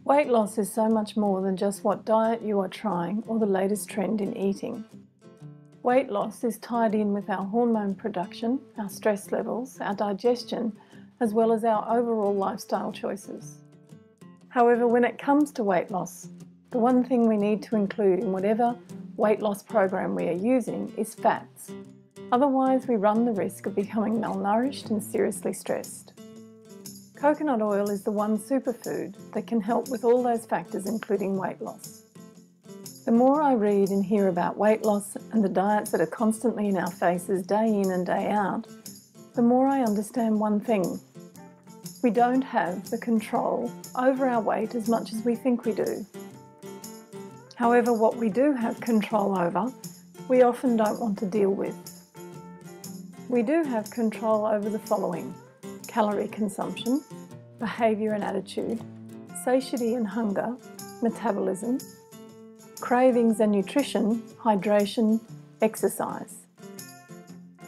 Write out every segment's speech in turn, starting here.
Weight loss is so much more than just what diet you are trying or the latest trend in eating. Weight loss is tied in with our hormone production, our stress levels, our digestion, as well as our overall lifestyle choices. However, when it comes to weight loss, the one thing we need to include in whatever weight loss program we are using is fats. Otherwise, we run the risk of becoming malnourished and seriously stressed. Coconut oil is the one superfood that can help with all those factors, including weight loss. The more I read and hear about weight loss and the diets that are constantly in our faces day in and day out, the more I understand one thing. We don't have the control over our weight as much as we think we do. However, what we do have control over, we often don't want to deal with. We do have control over the following: calorie consumption, behaviour and attitude, satiety and hunger, metabolism, cravings and nutrition, hydration, exercise.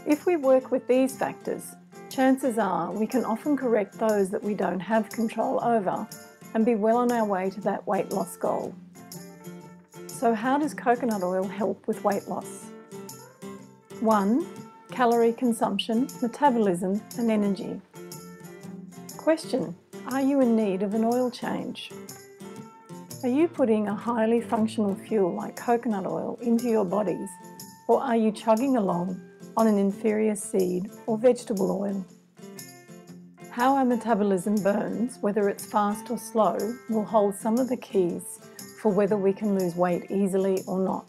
If we work with these factors, chances are we can often correct those that we don't have control over and be well on our way to that weight loss goal. So how does coconut oil help with weight loss? 1. Calorie consumption, metabolism and energy. Question: are you in need of an oil change? Are you putting a highly functional fuel like coconut oil into your bodies, or are you chugging along on an inferior seed or vegetable oil? How our metabolism burns, whether it's fast or slow, will hold some of the keys for whether we can lose weight easily or not.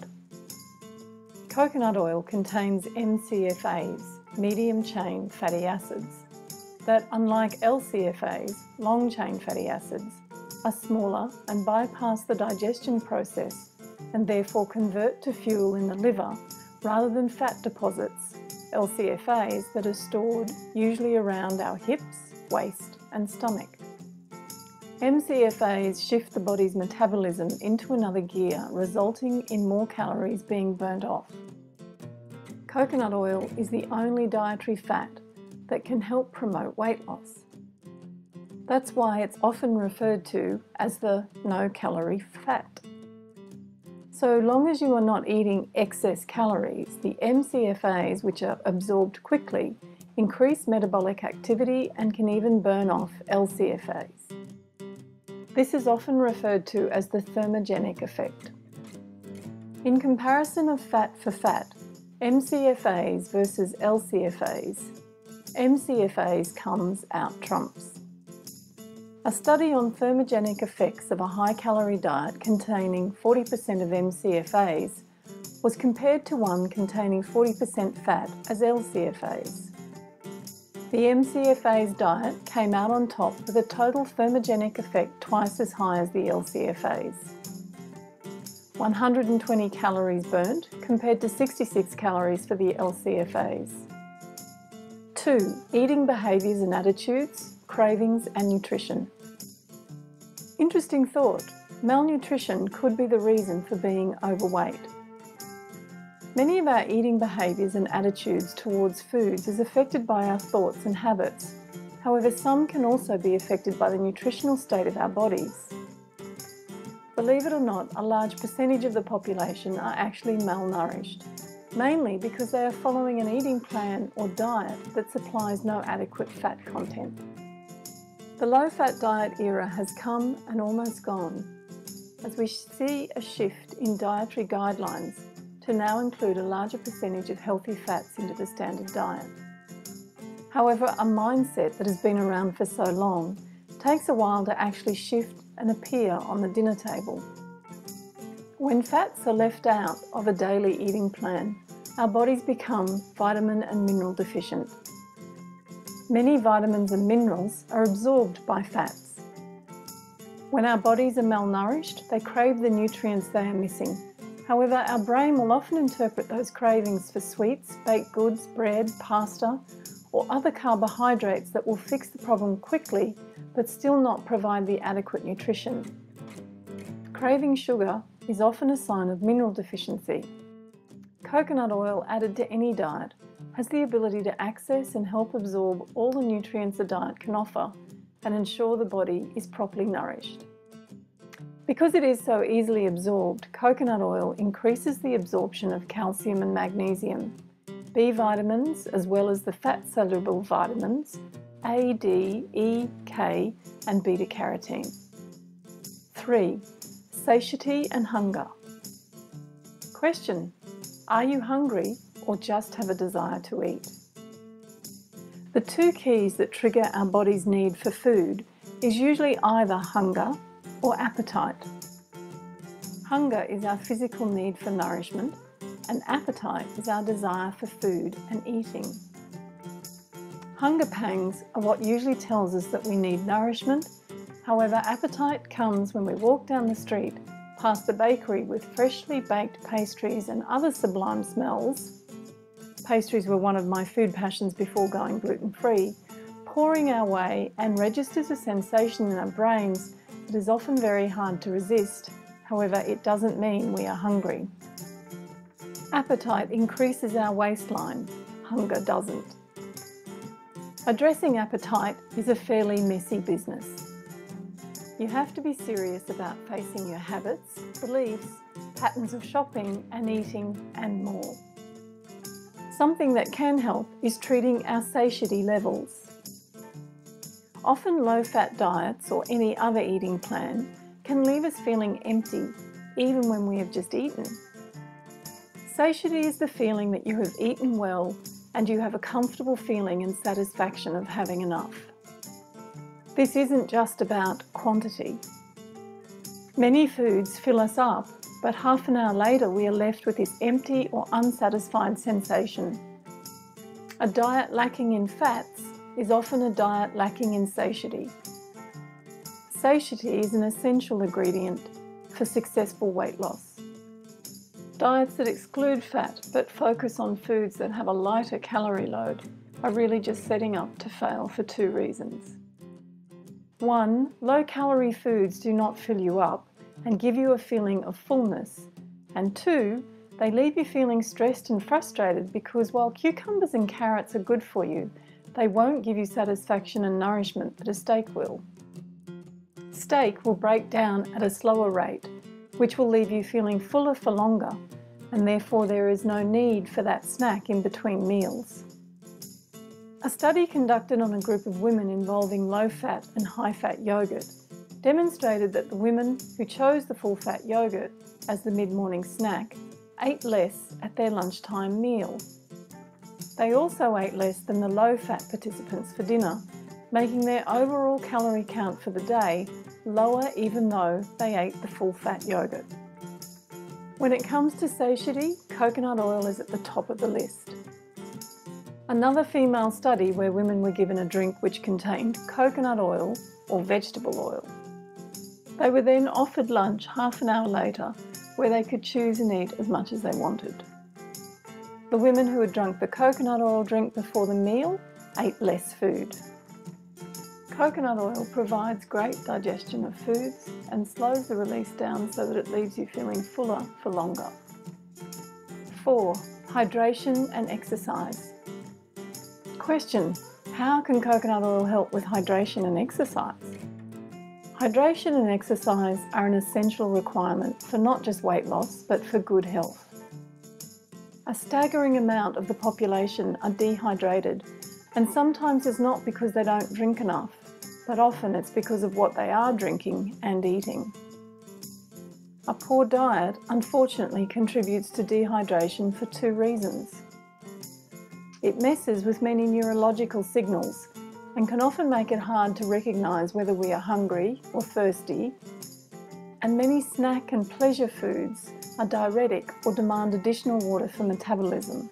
Coconut oil contains MCFAs, medium-chain fatty acids, that, unlike LCFAs, long-chain fatty acids, are smaller and bypass the digestion process and therefore convert to fuel in the liver rather than fat deposits, LCFAs, that are stored usually around our hips, waist and stomach. MCFAs shift the body's metabolism into another gear, resulting in more calories being burnt off. Coconut oil is the only dietary fat that can help promote weight loss. That's why it's often referred to as the no-calorie fat. So long as you are not eating excess calories, the MCFAs, which are absorbed quickly, increase metabolic activity and can even burn off LCFAs. This is often referred to as the thermogenic effect. In comparison of fat for fat, MCFAs versus LCFAs, MCFAs comes out trumps. A study on thermogenic effects of a high-calorie diet containing 40% of MCFAs was compared to one containing 40% fat as LCFAs. The MCFAs diet came out on top with a total thermogenic effect twice as high as the LCFAs. 120 calories burnt compared to 66 calories for the LCFAs. 2. Eating behaviours and attitudes, cravings and nutrition. Interesting thought, malnutrition could be the reason for being overweight. Many of our eating behaviours and attitudes towards foods is affected by our thoughts and habits. However, some can also be affected by the nutritional state of our bodies. Believe it or not, a large percentage of the population are actually malnourished, mainly because they are following an eating plan or diet that supplies no adequate fat content. The low-fat diet era has come and almost gone, as we see a shift in dietary guidelines to now include a larger percentage of healthy fats into the standard diet. However, a mindset that has been around for so long takes a while to actually shift and appear on the dinner table. When fats are left out of a daily eating plan, our bodies become vitamin and mineral deficient. Many vitamins and minerals are absorbed by fats. When our bodies are malnourished, they crave the nutrients they are missing. However, our brain will often interpret those cravings for sweets, baked goods, bread, pasta, or other carbohydrates that will fix the problem quickly but still not provide the adequate nutrition. Craving sugar is often a sign of mineral deficiency. Coconut oil added to any diet has the ability to access and help absorb all the nutrients a diet can offer and ensure the body is properly nourished. Because it is so easily absorbed, coconut oil increases the absorption of calcium and magnesium, B vitamins, as well as the fat-soluble vitamins A, D, E, K, and beta-carotene. 3. Satiety and hunger. Question: are you hungry or just have a desire to eat? The two keys that trigger our body's need for food is usually either hunger or appetite. Hunger is our physical need for nourishment, and appetite is our desire for food and eating. Hunger pangs are what usually tells us that we need nourishment. However, appetite comes when we walk down the street past the bakery with freshly baked pastries and other sublime smells. Pastries were one of my food passions before going gluten-free, pouring our way and registers a sensation in our brains that is often very hard to resist. However, it doesn't mean we are hungry. Appetite increases our waistline, hunger doesn't. Addressing appetite is a fairly messy business. You have to be serious about facing your habits, beliefs, patterns of shopping and eating, and more. Something that can help is treating our satiety levels. Often low-fat diets or any other eating plan can leave us feeling empty, even when we have just eaten. Satiety is the feeling that you have eaten well and you have a comfortable feeling and satisfaction of having enough. This isn't just about quantity. Many foods fill us up, but half an hour later we are left with this empty or unsatisfied sensation. A diet lacking in fats is often a diet lacking in satiety. Satiety is an essential ingredient for successful weight loss. Diets that exclude fat but focus on foods that have a lighter calorie load are really just setting up to fail for two reasons. 1. Low-calorie foods do not fill you up and give you a feeling of fullness. And 2. They leave you feeling stressed and frustrated because while cucumbers and carrots are good for you, they won't give you satisfaction and nourishment that a steak will. Steak will break down at a slower rate, which will leave you feeling fuller for longer, and therefore there is no need for that snack in between meals. A study conducted on a group of women involving low-fat and high-fat yogurt demonstrated that the women who chose the full-fat yogurt as the mid-morning snack ate less at their lunchtime meal. They also ate less than the low-fat participants for dinner, making their overall calorie count for the day lower even though they ate the full-fat yogurt. When it comes to satiety, coconut oil is at the top of the list. Another female study where women were given a drink which contained coconut oil or vegetable oil. They were then offered lunch half an hour later where they could choose and eat as much as they wanted. The women who had drunk the coconut oil drink before the meal ate less food. Coconut oil provides great digestion of foods and slows the release down so that it leaves you feeling fuller for longer. 4. Hydration and exercise. Question: how can coconut oil help with hydration and exercise? Hydration and exercise are an essential requirement for not just weight loss, but for good health. A staggering amount of the population are dehydrated, and sometimes it's not because they don't drink enough, but often it's because of what they are drinking and eating. A poor diet, unfortunately, contributes to dehydration for two reasons. It messes with many neurological signals and can often make it hard to recognise whether we are hungry or thirsty, and many snack and pleasure foods are diuretic or demand additional water for metabolism.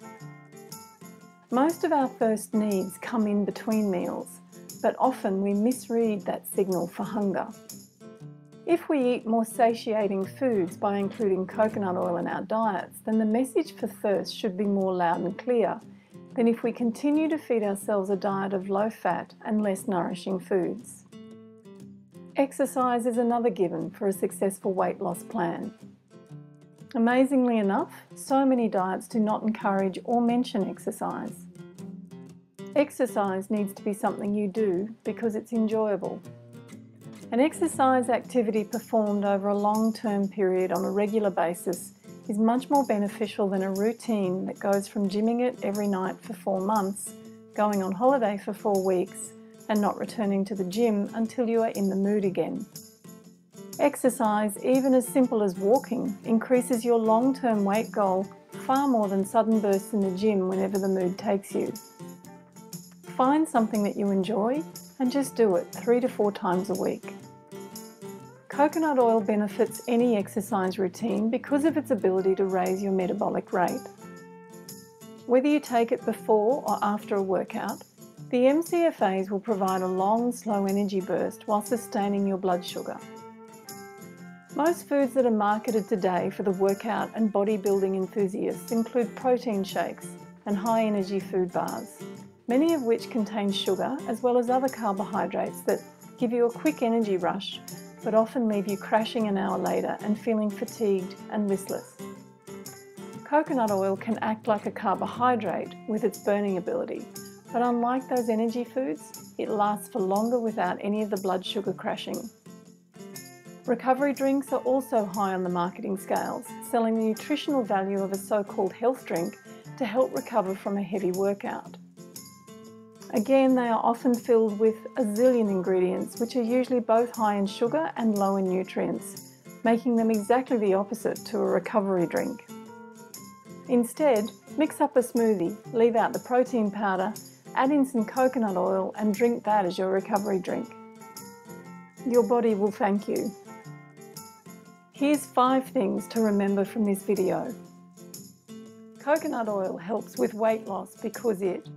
Most of our thirst needs come in between meals, but often we misread that signal for hunger. If we eat more satiating foods by including coconut oil in our diets, then the message for thirst should be more loud and clear than if we continue to feed ourselves a diet of low-fat and less nourishing foods. Exercise is another given for a successful weight loss plan. Amazingly enough, so many diets do not encourage or mention exercise. Exercise needs to be something you do because it's enjoyable. An exercise activity performed over a long-term period on a regular basis is much more beneficial than a routine that goes from gymming it every night for 4 months, going on holiday for 4 weeks, and not returning to the gym until you are in the mood again. Exercise, even as simple as walking, increases your long-term weight goal far more than sudden bursts in the gym whenever the mood takes you. Find something that you enjoy and just do it 3 to 4 times a week. Coconut oil benefits any exercise routine because of its ability to raise your metabolic rate. Whether you take it before or after a workout, the MCFAs will provide a long, slow energy burst while sustaining your blood sugar. Most foods that are marketed today for the workout and bodybuilding enthusiasts include protein shakes and high-energy food bars, many of which contain sugar as well as other carbohydrates that give you a quick energy rush but often leave you crashing an hour later and feeling fatigued and listless. Coconut oil can act like a carbohydrate with its burning ability, but unlike those energy foods, it lasts for longer without any of the blood sugar crashing. Recovery drinks are also high on the marketing scales, selling the nutritional value of a so-called health drink to help recover from a heavy workout. Again, they are often filled with a zillion ingredients, which are usually both high in sugar and low in nutrients, making them exactly the opposite to a recovery drink. Instead, mix up a smoothie, leave out the protein powder, add in some coconut oil and drink that as your recovery drink. Your body will thank you. Here's 5 things to remember from this video. Coconut oil helps with weight loss because it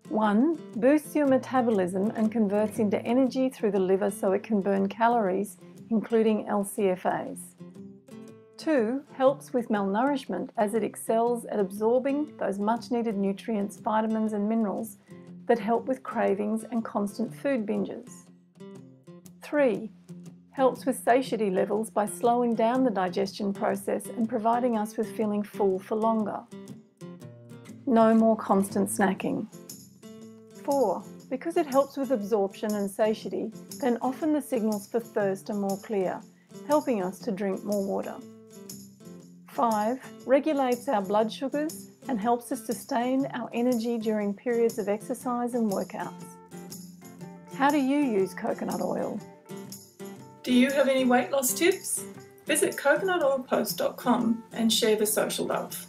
1. Boosts your metabolism and converts into energy through the liver so it can burn calories, including LCFAs. 2. Helps with malnourishment as it excels at absorbing those much-needed nutrients, vitamins and minerals that help with cravings and constant food binges. 3. Helps with satiety levels by slowing down the digestion process and providing us with feeling full for longer. No more constant snacking. 4. Because it helps with absorption and satiety, then often the signals for thirst are more clear, helping us to drink more water. 5. Regulates our blood sugars and helps us sustain our energy during periods of exercise and workouts. How do you use coconut oil? Do you have any weight loss tips? Visit coconutoilpost.com and share the social love.